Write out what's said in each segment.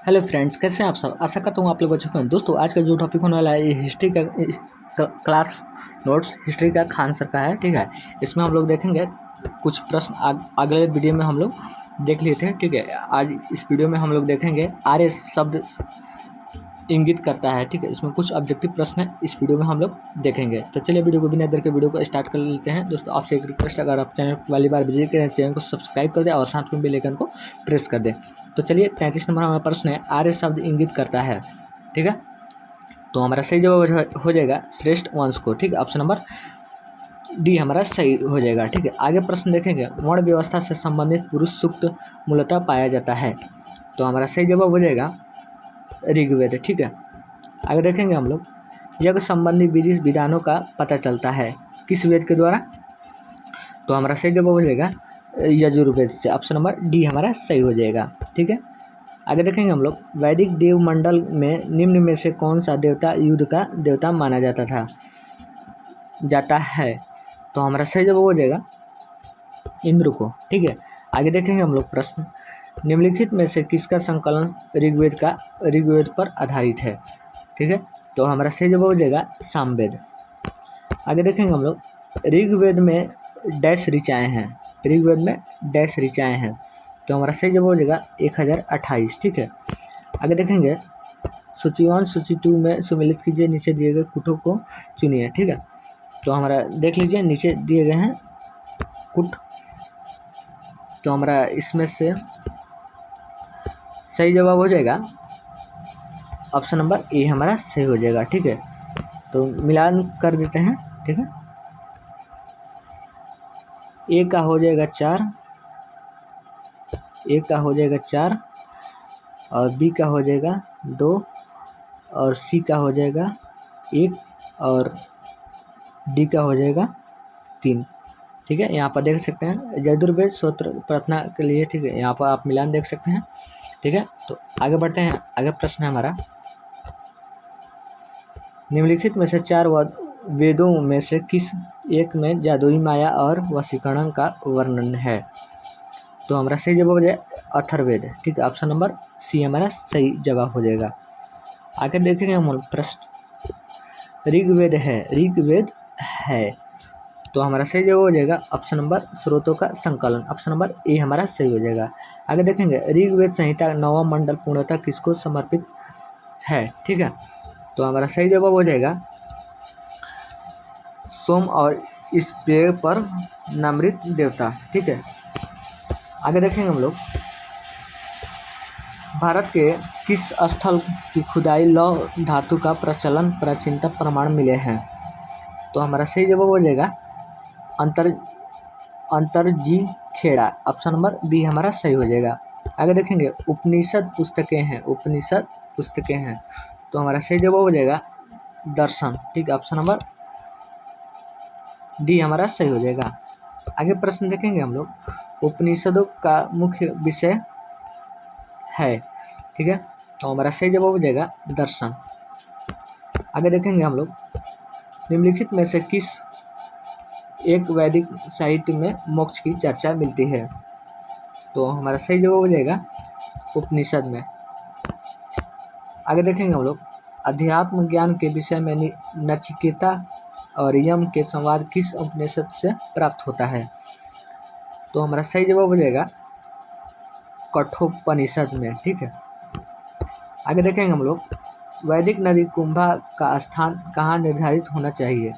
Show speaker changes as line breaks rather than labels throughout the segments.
Hello friends, कैसे हैं आप सब। आशा करता हूँ आप लोग अच्छे होंगे। दोस्तों, आज का जो टॉपिक होने वाला है ये हिस्ट्री का क्लास नोट्स हिस्ट्री का खान सर का है। ठीक है, इसमें हम लोग देखेंगे कुछ प्रश्न अगले वीडियो में हम लोग देख लिए थे। ठीक है, आज इस वीडियो में हम लोग देखेंगे आर्य शब्द इंगित करता है। ठीक है, इसमें कुछ ऑब्जेक्टिव प्रश्न है, इस वीडियो में हम लोग देखेंगे। तो चलिए वीडियो को बिना देर के वीडियो को स्टार्ट कर लेते हैं। दोस्तों, आपसे एक रिक्वेस्ट, अगर आप चैनल पहली बार विजिट करें, चैनल को सब्सक्राइब कर दें और साथ में बेल आइकन को प्रेस कर दें। तो चलिए 33 नंबर हमारा प्रश्न है, आर्य शब्द इंगित करता है। ठीक है, तो हमारा सही जवाब हो जाएगा श्रेष्ठ वंश को। ठीक है, ऑप्शन नंबर डी हमारा सही हो जाएगा। ठीक है, आगे प्रश्न देखेंगे, वर्ण व्यवस्था से संबंधित पुरुष सूक्त मूलतः पाया जाता है। तो हमारा सही जवाब हो जाएगा ऋग्वेद। ठीक है, आगे देखेंगे हम लोग, यज्ञ संबंधी विधि विधानों का पता चलता है किस वेद के द्वारा। तो हमारा सही जवाब हो जाएगा यजुर्वेद से। ऑप्शन नंबर डी हमारा सही हो जाएगा। ठीक है, आगे देखेंगे हम लोग, वैदिक देव मंडल में निम्न में से कौन सा देवता युद्ध का देवता माना जाता है। तो हमारा सही जवाब हो जाएगा इंद्र को। ठीक है, आगे देखेंगे हम लोग प्रश्न, निम्नलिखित में से किसका संकलन ऋग्वेद पर आधारित है। ठीक है, तो हमारा सही जवाब हो जाएगा सामवेद। आगे देखेंगे हम लोग, ऋग्वेद में डैश ऋचाएँ हैं, ऋग्वेद में डैश ऋचाएँ हैं। तो हमारा सही जवाब हो जाएगा 1028। ठीक है, आगे देखेंगे, सूची 1 सूची 2 में सुमेलित कीजिए, नीचे दिए गए कुटों को चुनिए। ठीक है, तो हमारा देख लीजिए नीचे दिए गए हैं कुट, तो हमारा इसमें से सही जवाब हो जाएगा ऑप्शन नंबर ए हमारा सही हो जाएगा। ठीक है, तो मिलान कर देते हैं। ठीक है, ए का हो जाएगा 4, ए का हो जाएगा 4 और बी का हो जाएगा 2 और सी का हो जाएगा 1 और डी का हो जाएगा 3। ठीक है, यहाँ पर देख सकते हैं यजुर्वेद सूत्र प्रार्थना के लिए। ठीक है, यहाँ पर आप मिलान देख सकते हैं। ठीक है, तो आगे बढ़ते हैं। आगे प्रश्न है हमारा, निम्नलिखित में से 4 वेदों में से किस एक में जादुई माया और वशीकरण का वर्णन है। तो हमारा सही जवाब हो जाएगा अथर्ववेद। ठीक है, ऑप्शन नंबर सी हमारा सही जवाब हो जाएगा। आगे देखेंगे हम प्रश्न, ऋग्वेद है, तो हमारा सही जवाब हो जाएगा ऑप्शन नंबर स्रोतों का संकलन। ऑप्शन नंबर ए हमारा सही हो जाएगा। आगे देखेंगे, ऋग्वेद संहिता 9वां मंडल पूर्णतः किसको समर्पित है। ठीक है, तो हमारा सही जवाब हो जाएगा सोम और इस पेड़ पर नमृत देवता। ठीक है, आगे देखेंगे हम लोग, भारत के किस स्थल की खुदाई लौह धातु का प्रचलन प्राचीनतम प्रमाण मिले हैं। तो हमारा सही जवाब हो जाएगा Atranji Kheda. Option number B हमारा सही हो जाएगा। आगे देखेंगे, उपनिषद पुस्तकें हैं, तो हमारा सही जवाब हो जाएगा दर्शन। ठीक है, ऑप्शन नंबर डी हमारा सही हो जाएगा। आगे प्रश्न देखेंगे हम लोग, उपनिषदों का मुख्य विषय है। ठीक है, तो हमारा सही जवाब हो जाएगा दर्शन। आगे देखेंगे हम लोग, निम्नलिखित में से किस एक वैदिक साहित्य में मोक्ष की चर्चा मिलती है। तो हमारा सही जवाब हो जाएगा उपनिषद में। आगे देखेंगे हम लोग, अध्यात्म ज्ञान के विषय में नचिकेता और यम के संवाद किस उपनिषद से प्राप्त होता है। तो हमारा सही जवाब हो जाएगा कठोपनिषद में। ठीक है, आगे देखेंगे हम लोग, वैदिक नदी कुंभा का स्थान कहाँ निर्धारित होना चाहिए।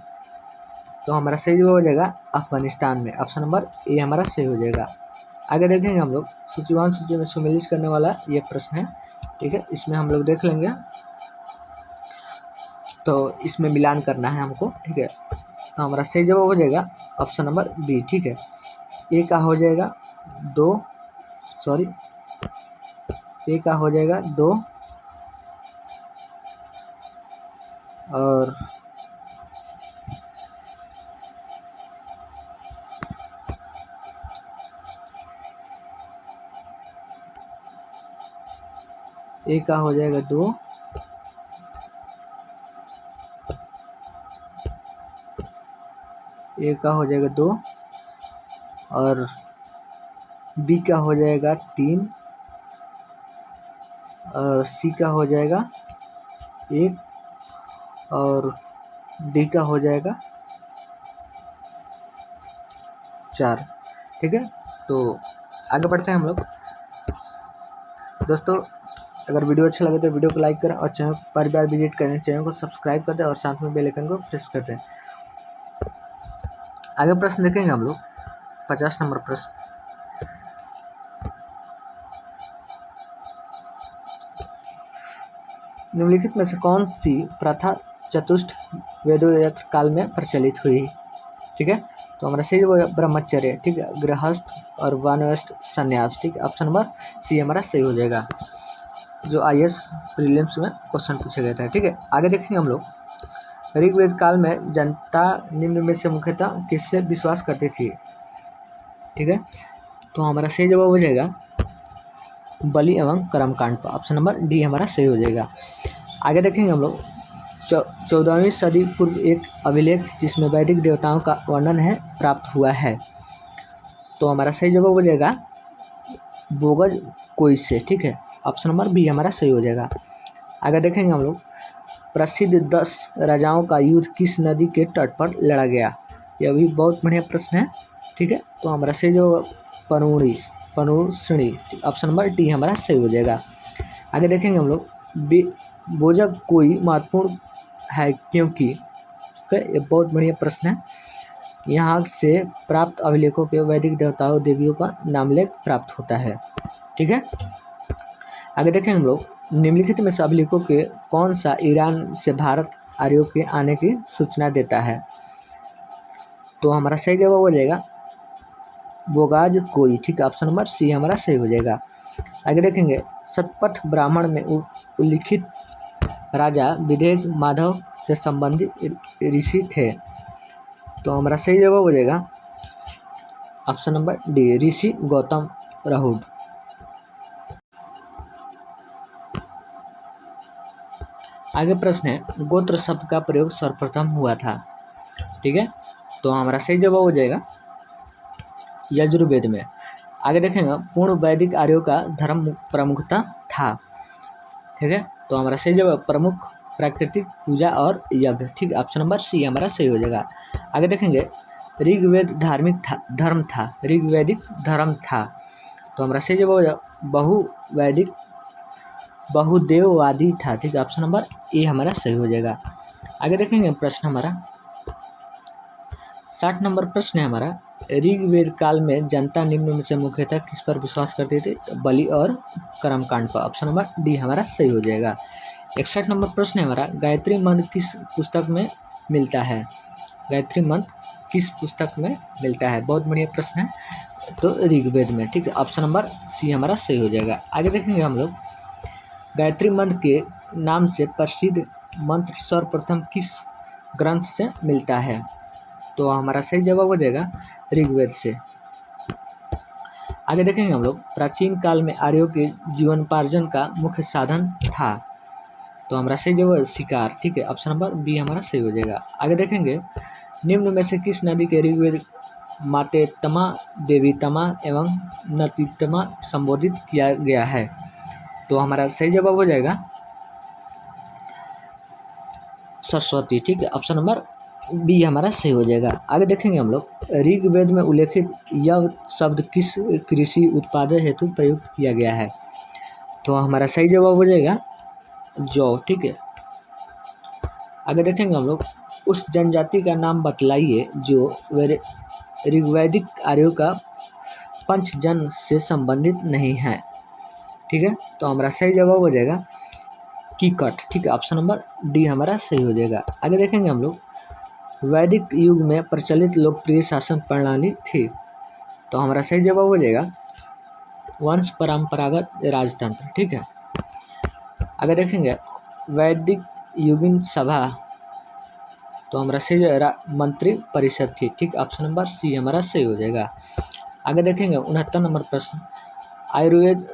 तो हमारा सही जवाब हो जाएगा अफगानिस्तान में। ऑप्शन नंबर ए हमारा सही हो जाएगा। आगे देखेंगे हम लोग, सूचीवान सूची में सुमेलित करने वाला ये प्रश्न है। ठीक है, इसमें हम लोग देख लेंगे, तो इसमें मिलान करना है हमको। ठीक है, तो हमारा सही जवाब हो जाएगा ऑप्शन नंबर बी। ठीक है, ए का हो जाएगा 2 ए का हो जाएगा 2 और ए का हो जाएगा 2 ए का हो जाएगा 2 और बी का हो जाएगा 3 और सी का हो जाएगा 1 और डी का हो जाएगा 4। ठीक है, तो आगे बढ़ते हैं हम लोग। दोस्तों अगर वीडियो अच्छा लगे तो वीडियो को लाइक करें और चैनल पर बार विजिट करें, चैनल को सब्सक्राइब कर दें और साथ में बेल आइकन को प्रेस कर दें। आगे प्रश्न देखेंगे हम लोग 50 नंबर प्रश्न। निम्नलिखित में से कौन सी प्रथा चतुष्ट वेदोयत्र काल में प्रचलित हुई? ठीक है, तो हमारा सही वो ब्रह्मचर्य, ठीक है, गृहस्थ और वानप्रस्थ संन्यास। ठीक है, ऑप्शन नंबर सी हमारा सही हो जाएगा, जो IAS प्रीलिम्स में क्वेश्चन पूछे गए थे। ठीक है, आगे देखेंगे हम लोग। ऋग्वेद काल में जनता निम्न में से मुख्यतः किससे विश्वास करती थी? ठीक है, तो हमारा सही जवाब हो जाएगा बलि एवं कर्मकांड पर, ऑप्शन नंबर डी हमारा सही हो जाएगा। आगे देखेंगे हम लोग 14वीं सदी पूर्व एक अभिलेख जिसमें वैदिक देवताओं का वर्णन है प्राप्त हुआ है, तो हमारा सही जवाब हो जाएगा बोगज कोई से। ठीक है, ऑप्शन नंबर बी हमारा सही हो जाएगा। आगे देखेंगे हम लोग प्रसिद्ध 10 राजाओं का युद्ध किस नदी के तट पर लड़ा गया? यह भी बहुत बढ़िया प्रश्न है। ठीक है, तो हमारा सही जो पनुश्री, ऑप्शन नंबर डी हमारा सही हो जाएगा। आगे देखेंगे हम लोग बोजक कोई महत्वपूर्ण है क्योंकि, ये बहुत बढ़िया प्रश्न है। यहाँ से प्राप्त अभिलेखों के वैदिक देवताओं देवियों का नामलेख प्राप्त होता है। ठीक है, आगे देखेंगे हम लोग निम्नलिखित में से अभिलेखों के कौन सा ईरान से भारत आर्यों के आने की सूचना देता है? तो हमारा सही जवाब हो जाएगा बोगाज कोई। ठीक है, ऑप्शन नंबर सी हमारा सही हो जाएगा। आगे देखेंगे शतपथ ब्राह्मण में उल्लिखित राजा विदेह माधव से संबंधित ऋषि थे, तो हमारा सही जवाब हो जाएगा ऑप्शन नंबर डी ऋषि गौतम रहूड। आगे प्रश्न है गोत्र शब्द का प्रयोग सर्वप्रथम हुआ था? ठीक है, तो हमारा सही जवाब हो जाएगा यजुर्वेद में। आगे देखेंगे पूर्ण वैदिक आर्यों का धर्म प्रमुखता था। ठीक है, तो हमारा सही जवाब प्रमुख प्राकृतिक पूजा और यज्ञ। ठीक है, ऑप्शन नंबर सी हमारा सही हो जाएगा। आगे देखेंगे ऋग्वेद धर्म था, ऋग्वैदिक धर्म था, तो हमारा सही जवाब बहुवैदिक बहुदेववादी था। ठीक है, ऑप्शन नंबर ए हमारा सही हो जाएगा। आगे देखेंगे प्रश्न हमारा 60 नंबर प्रश्न है हमारा ऋग्वेद काल में जनता निम्न में से मुख्यतः किस पर विश्वास करती थी? बलि और कर्मकांड पर, ऑप्शन नंबर डी हमारा सही हो जाएगा। 61 नंबर प्रश्न है हमारा गायत्री मंत्र किस पुस्तक में मिलता है? गायत्री मंत्र किस पुस्तक में मिलता है? बहुत बढ़िया प्रश्न है, तो ऋग्वेद में। ठीक है, ऑप्शन नंबर सी हमारा सही हो जाएगा। आगे देखेंगे हम लोग गायत्री मंत्र के नाम से प्रसिद्ध मंत्र सर्वप्रथम किस ग्रंथ से मिलता है? तो हमारा सही जवाब हो जाएगा ऋग्वेद से। आगे देखेंगे हम लोग प्राचीन काल में आर्यों के जीवनोपार्जन का मुख्य साधन था, तो हमारा सही जवाब शिकार। ठीक है, ऑप्शन नंबर बी हमारा सही हो जाएगा। आगे देखेंगे निम्न में से किस नदी के ऋग्वेद मातेतमा, देवीतमा एवं नतीतमा संबोधित किया गया है? तो हमारा सही जवाब हो जाएगा सरस्वती। ठीक है, ऑप्शन नंबर बी हमारा सही हो जाएगा। आगे देखेंगे हम लोग ऋग्वेद में उल्लेखित यह शब्द किस कृषि उत्पादन हेतु प्रयुक्त किया गया है? तो हमारा सही जवाब हो जाएगा जौ। ठीक है, आगे देखेंगे हम लोग उस जनजाति का नाम बतलाइए जो ऋग्वैदिक आर्यों का पंचजन से संबंधित नहीं है। ठीक है, तो हमारा सही जवाब हो जाएगा कीकट। ठीक है, ऑप्शन नंबर डी हमारा सही हो जाएगा। आगे देखेंगे हम लोग वैदिक युग में प्रचलित लोकप्रिय शासन प्रणाली थी, तो हमारा सही जवाब हो जाएगा वंश परंपरागत राजतंत्र। ठीक है, आगे देखेंगे वैदिक युगीन सभा, तो हमारा सही मंत्री परिषद थी। ठीक, ऑप्शन नंबर सी हमारा सही हो जाएगा। आगे देखेंगे 69 नंबर प्रश्न आयुर्वेद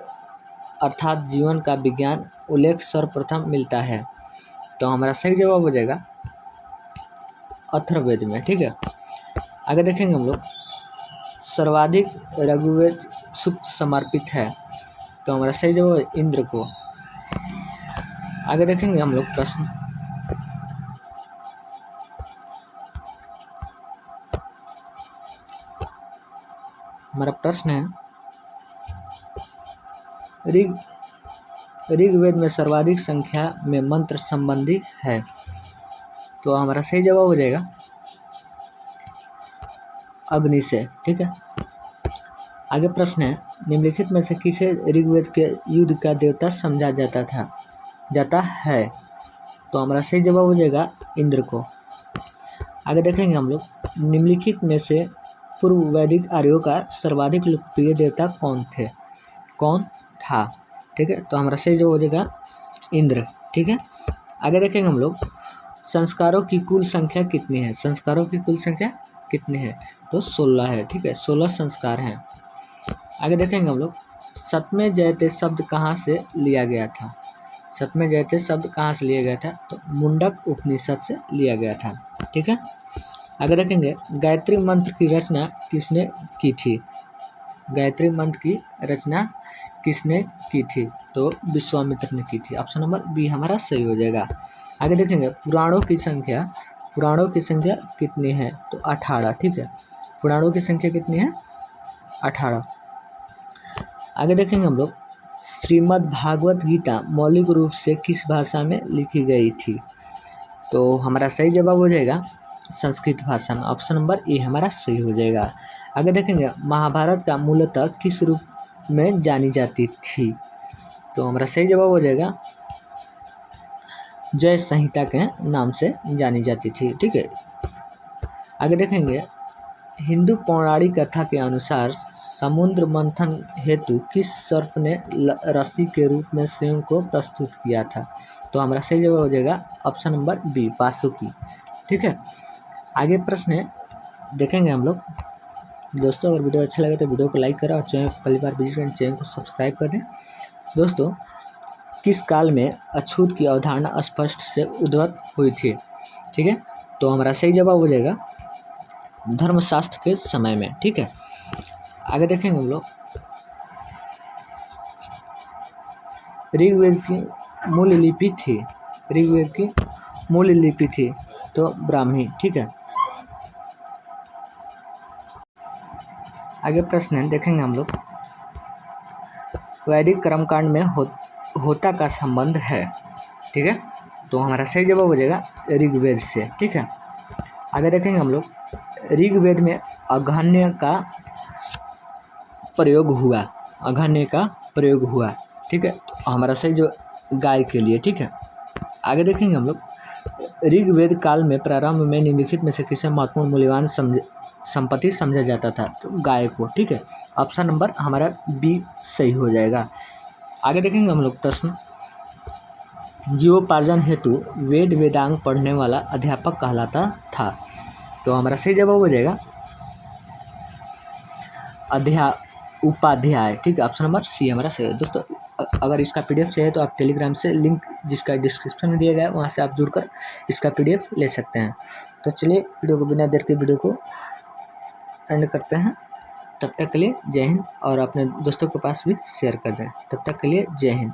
अर्थात जीवन का विज्ञान उल्लेख सर्वप्रथम मिलता है, तो हमारा सही जवाब हो जाएगा अथर्ववेद में। ठीक है, आगे देखेंगे हम लोग सर्वाधिक ऋग्वेद सूक्त समर्पित है, तो हमारा सही जवाब इंद्र को। आगे देखेंगे हम लोग प्रश्न। हमारा प्रश्न है ऋग्वेद में सर्वाधिक संख्या में मंत्र संबंधी है। तो हमारा सही जवाब हो जाएगा अग्नि से। ठीक है, आगे प्रश्न है निम्नलिखित में से किसे ऋग्वेद के युद्ध का देवता समझा जाता है। तो हमारा सही जवाब हो जाएगा इंद्र को। आगे देखेंगे हम लोग निम्नलिखित में से पूर्व वैदिक आर्यों का सर्वाधिक लोकप्रिय देवता कौन था। ठीक है, तो हमारा सही जवाब हो जाएगा इंद्र। ठीक है, आगे देखेंगे हम लोग संस्कारों की कुल संख्या कितनी है। संस्कारों की कुल संख्या कितनी है, तो 16 है। ठीक है, 16 संस्कार हैं। आगे देखेंगे हम लोग सतमे जयते शब्द कहाँ से लिया गया था। सतमे जयते शब्द कहाँ से लिया गया था, तो मुंडक उपनिषद से लिया गया था। ठीक है, आगे देखेंगे गायत्री मंत्र की रचना किसने की थी। गायत्री मंत्र की रचना किसने की थी, तो विश्वामित्र ने की थी। ऑप्शन नंबर बी हमारा सही हो जाएगा। आगे देखेंगे पुराणों की संख्या कितनी है, तो 18। ठीक है, पुराणों की संख्या कितनी है, 18। आगे देखेंगे हम लोग श्रीमद् भागवत गीता मौलिक रूप से किस भाषा में लिखी गई थी। तो हमारा सही जवाब हो जाएगा संस्कृत भाषा में। ऑप्शन नंबर ए हमारा सही हो जाएगा। आगे देखेंगे महाभारत का मूलतः किस रूप में जानी जाती थी। तो हमारा सही जवाब हो जाएगा जय संहिता के नाम से जानी जाती थी। ठीक है, आगे देखेंगे हिंदू पौराणिक कथा के अनुसार समुद्र मंथन हेतु किस सर्प ने रस्सी के रूप में स्वयं को प्रस्तुत किया था। तो हमारा सही जवाब हो जाएगा ऑप्शन नंबर बी वासुकी। ठीक है, आगे प्रश्न देखेंगे हम लोग। दोस्तों अगर वीडियो अच्छा लगे तो वीडियो को लाइक करें और चैनल पहली बार विजिट करें चैनल को सब्सक्राइब कर दें। दोस्तों किस काल में अछूत की अवधारणा स्पष्ट से उद्भव हुई थी। ठीक है, तो हमारा सही जवाब हो जाएगा धर्मशास्त्र के समय में। ठीक है, आगे देखेंगे हम लोग ऋग्वेद की मूल लिपि थी तो ब्राह्मी। ठीक है, आगे प्रश्न देखेंगे हम लोग वैदिक कर्मकांड में होता का संबंध है। ठीक है, तो हमारा सही जवाब हो जाएगा ऋग्वेद से। ठीक है, आगे देखेंगे हम लोग ऋग्वेद में अघन्य का प्रयोग हुआ। ठीक है, तो हमारा सही जो गाय के लिए। ठीक है, आगे देखेंगे हम लोग ऋग्वेद काल में प्रारंभ में निम्नलिखित में से किसे महत्वपूर्ण मूल्यवान संपत्ति समझा जाता था, तो गाय को। ठीक है, ऑप्शन नंबर हमारा बी सही हो जाएगा। आगे देखेंगे हम लोग प्रश्न जीवोपार्जन हेतु वेदांग पढ़ने वाला अध्यापक कहलाता था। तो हमारा सही जवाब हो जाएगा उपाध्याय। ठीक है, ऑप्शन नंबर सी हमारा सही है। दोस्तों अगर इसका पीडीएफ चाहिए तो आप टेलीग्राम से लिंक जिसका डिस्क्रिप्शन में दिया गया है वहाँ से आप जुड़कर इसका पीडीएफ ले सकते हैं। तो चलिए वीडियो को बिना देर के वीडियो को एंड करते हैं। तब तक के लिए जय हिंद और अपने दोस्तों के पास भी शेयर कर दें। तब तक के लिए जय हिंद।